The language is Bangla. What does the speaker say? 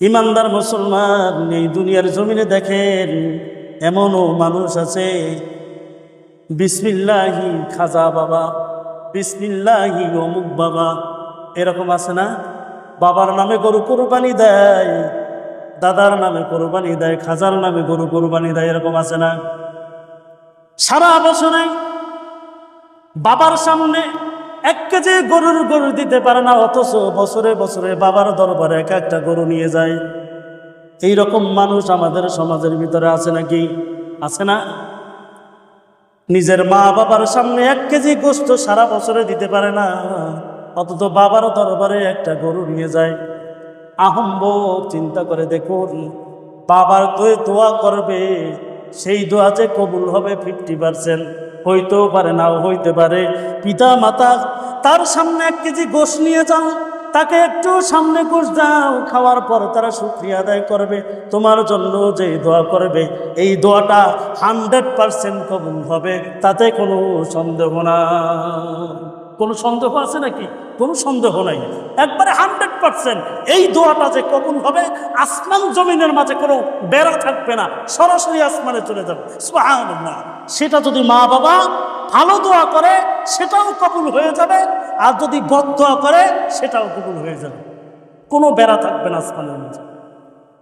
ইমানদার মুসলমান এই দুনিয়ার জমিনে দেখেন এমনও মানুষ আছে বিসমিল্লাহি খাজা বাবা, বিসমিল্লাহি অমুক বাবা, এরকম আছে না? বাবার নামে গরু কোরবানি দেয়, দাদার নামে কোরবানি দেয়, খাজার নামে গরু কোরবানি দেয়, এরকম আছে না? সারা বছরে বাবার সামনে 1 কেজি গরু দিতে পারে না, অথচ বছরে বছরে বাবার দরবারে এক একটা গরু নিয়ে যায়। এইরকম মানুষ আমাদের সমাজের ভিতরে আছে নাকি? আছে না? নিজের মা বাবার সামনে 1 কেজি গোশত সারা বছরে দিতে পারে না, অথচ বাবার দরবারে একটা গরু নিয়ে যায়। আহম্বক চিন্তা করে দেখুন, বাবার তো দোয়া করবে, সেই দোয়া যে কবুল হবে 50%, হইতেও পারে নাও হইতে পারে। পিতা মাতা তার সামনে 1 কেজি গোশত নিয়ে যাও, তাকে একটু সামনে গোশ দাও, খাওয়ার পর তারা শুকরিয়া আদায় করবে, তোমার জন্য যে দোয়া করবে এই দোয়াটা 100% কবুল হবে, তাতে কোনো সন্দেহ না। কোনো সন্দেহ আছে নাকি? কোনো সন্দেহ নাই, একবারে 100% এই দোয়াটা যে কবুল হবে, আসমান জমিনের মাঝে কোনো বেড়া থাকবে না, সরাসরি আসমানে চলে যাবে। সুবহানাল্লাহ। সেটা যদি মা বাবা ভালো দোয়া করে সেটাও কবুল হয়ে যাবে, আর যদি বদ দোয়া করে সেটাও কবুল হয়ে যাবে, কোনো বেড়া থাকবে না আসমানের মাঝে।